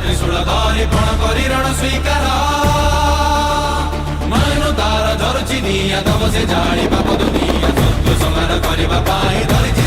ତ୍ରିଶୂଳ ଧରି ପଣ କରି ରଣ ସ୍ୱୀକାର ମନୁ ତାର ଧରୁଛି ନିଆଁ ତବ ସେ ଜାଳିବା ଦୁନିଆ ସତ୍ୟ ସମାନ କରିବା ପାଇଁ ଧରିଛି